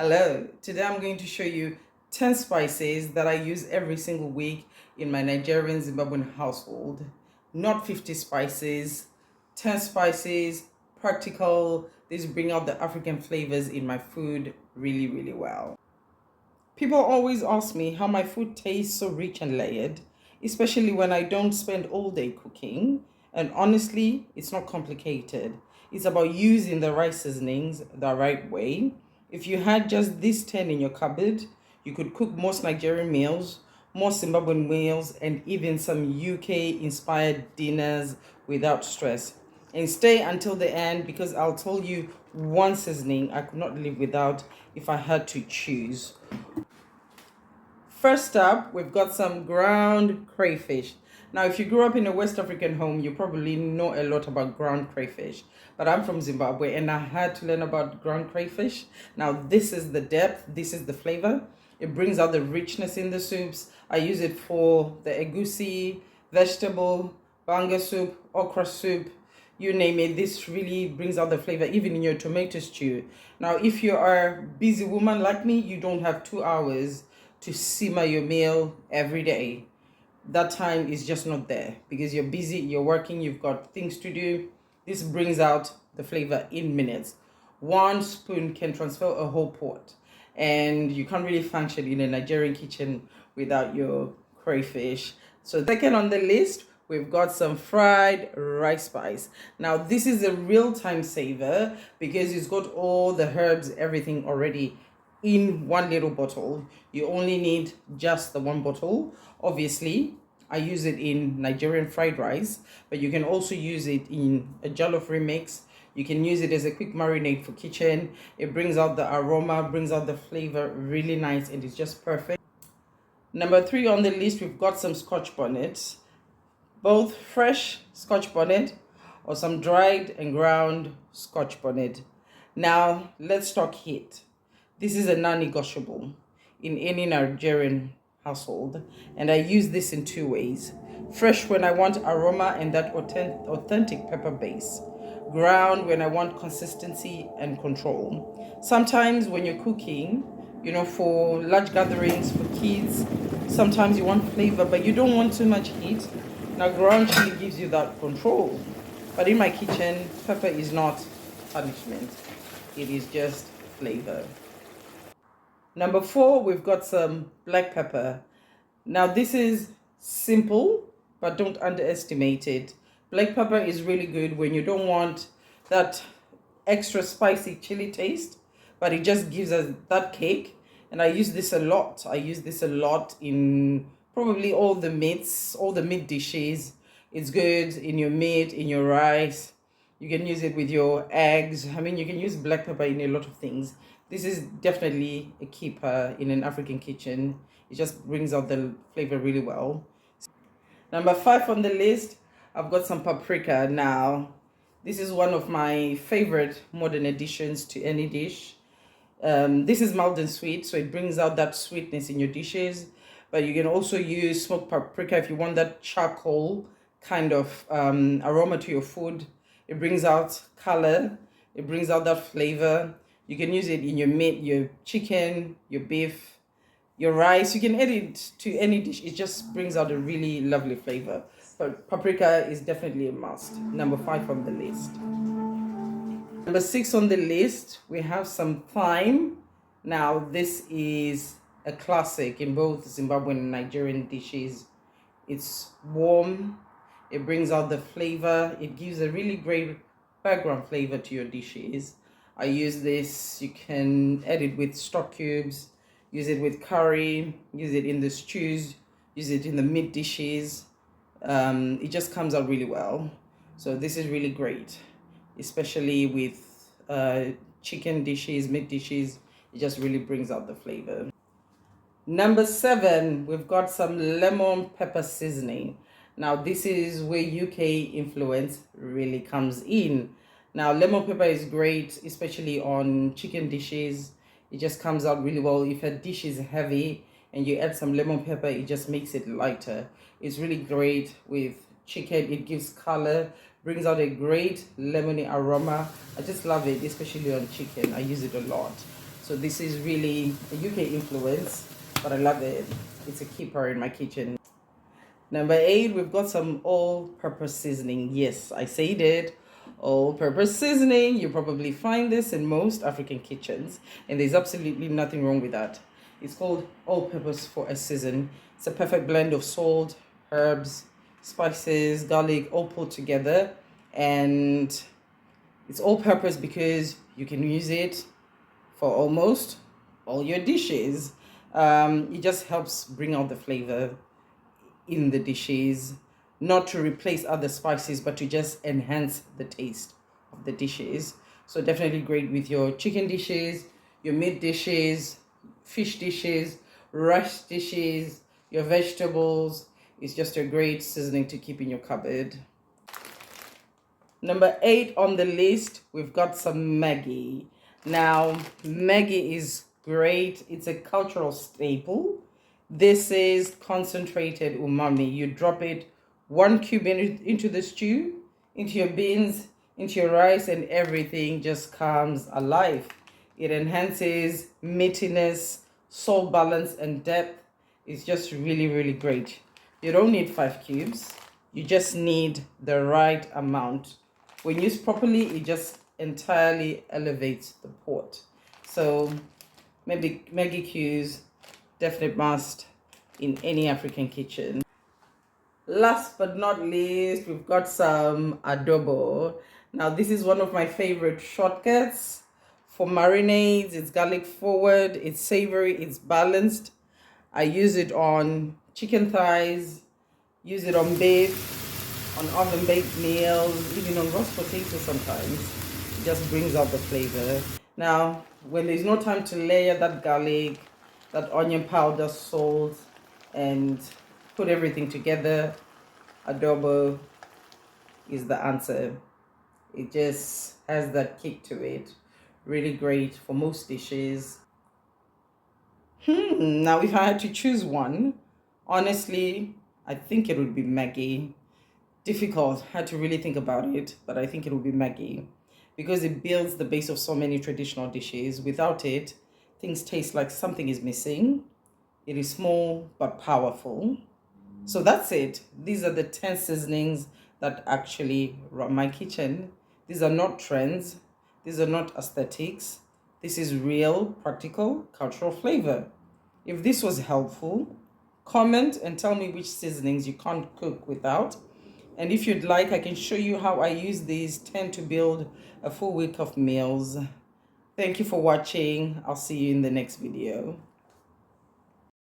Hello, today I'm going to show you 10 spices that I use every single week in my Nigerian Zimbabwean household. Not 50 spices, 10 spices, practical. These bring out the African flavors in my food really, really well. People always ask me how my food tastes so rich and layered, especially when I don't spend all day cooking. And honestly, it's not complicated. It's about using the right seasonings the right way. If you had just these 10 in your cupboard, you could cook most Nigerian meals, most Zimbabwean meals, and even some UK inspired dinners without stress. And stay until the end because I'll tell you one seasoning I could not live without if I had to choose. First up, we've got some ground crayfish. Now, if you grew up in a West African home, you probably know a lot about ground crayfish. But I'm from Zimbabwe and I had to learn about ground crayfish. Now, this is the depth, this is the flavor. It brings out the richness in the soups. I use it for the egusi, vegetable, banga soup, okra soup, you name it. This really brings out the flavor even in your tomato stew. Now, if you are a busy woman like me, you don't have 2 hours to simmer your meal every day. That time is just not there because you're busy, you're working, you've got things to do. This brings out the flavor in minutes. 1 spoon can transfer a whole pot, and you can't really function in a Nigerian kitchen without your crayfish. So second on the list, we've got some fried rice spice. Now this is a real time saver because it's got all the herbs, everything already in one little bottle. You only need just the one bottle. Obviously, I use it in Nigerian fried rice, but you can also use it in a jollof remix. You can use it as a quick marinade for kitchen. It brings out the aroma, brings out the flavor really nice, and it's just perfect. Number 3 on the list, we've got some Scotch bonnets, both fresh Scotch bonnet or some dried and ground Scotch bonnet. Now, let's talk heat. This is a non-negotiable in any Nigerian household, and I use this in 2 ways. Fresh when I want aroma and that authentic pepper base. Ground when I want consistency and control. Sometimes when you're cooking, for large gatherings, for kids, sometimes you want flavor, but you don't want too much heat. Now, ground chili gives you that control. But in my kitchen, pepper is not punishment. It is just flavor. Number 4, we've got some black pepper. Now this is simple, but don't underestimate it. Black pepper is really good when you don't want that extra spicy chili taste, but it just gives us that kick. And I use this a lot. I use this a lot in probably all the meat dishes. It's good in your meat, in your rice. You can use it with your eggs. I mean, you can use black pepper in a lot of things. This is definitely a keeper in an African kitchen. It just brings out the flavor really well. Number 5 on the list, I've got some paprika. Now, this is one of my favorite modern additions to any dish. This is mild and sweet, so it brings out that sweetness in your dishes. But you can also use smoked paprika if you want that charcoal kind of aroma to your food. It brings out color. It brings out that flavor. You can use it in your meat, your chicken, your beef, your rice. You can add it to any dish. It just brings out a really lovely flavor. But paprika is definitely a must. Number 5 on the list. Number 6 on the list, we have some thyme. Now, this is a classic in both Zimbabwean and Nigerian dishes. It's warm. It brings out the flavor. It gives a really great background flavor to your dishes. I use this. You can add it with stock cubes, use it with curry, use it in the stews, use it in the meat dishes. It just comes out really well. So this is really great, especially with chicken dishes, meat dishes. It just really brings out the flavor. Number 7, we've got some lemon pepper seasoning. Now this is where UK influence really comes in. Now, lemon pepper is great, especially on chicken dishes. It just comes out really well. If a dish is heavy and you add some lemon pepper, it just makes it lighter. It's really great with chicken. It gives color, brings out a great lemony aroma. I just love it, especially on chicken. I use it a lot. So this is really a UK influence, but I love it. It's a keeper in my kitchen. Number 8, we've got some all-purpose seasoning. Yes, I said it. All-purpose seasoning. You probably find this in most African kitchens, and there's absolutely nothing wrong with that. It's called all-purpose for a season. It's a perfect blend of salt, herbs, spices, garlic, all put together, and it's all-purpose because you can use it for almost all your dishes. It just helps bring out the flavor in the dishes, not to replace other spices, but to just enhance the taste of the dishes. So definitely great with your chicken dishes, your meat dishes, fish dishes, rice dishes, your vegetables. It's just a great seasoning to keep in your cupboard. Number 8 on the list, we've got some Maggi. Now, Maggi is great. It's a cultural staple. This is concentrated umami. You drop it 1 cube into the stew, into your beans, into your rice, and everything just comes alive. It enhances meatiness, salt balance, and depth. It's just really, really great. You don't need 5 cubes. You just need the right amount. When used properly, it just entirely elevates the pot. So maybe Maggi cubes, definite must in any African kitchen. Last but not least, we've got some adobo. Now, this is one of my favorite shortcuts for marinades. It's garlic forward, it's savory, it's balanced. I use it on chicken thighs, use it on beef, on oven baked meals, even on roast potatoes sometimes. It just brings out the flavor. Now, when there's no time to layer that garlic, that onion powder, salt, and put everything together, adobo is the answer. It just has that kick to it. Really great for most dishes. Now if I had to choose one, honestly, I think it would be Maggi. Difficult, had to really think about it, but I think it would be Maggi because it builds the base of so many traditional dishes. Without it, things taste like something is missing. It is small but powerful. So that's it. These are the 10 seasonings that actually run my kitchen. These are not trends. These are not aesthetics. This is real, practical, cultural flavor. If this was helpful, comment and tell me which seasonings you can't cook without. And if you'd like, I can show you how I use these 10 to build a full week of meals. Thank you for watching. I'll see you in the next video.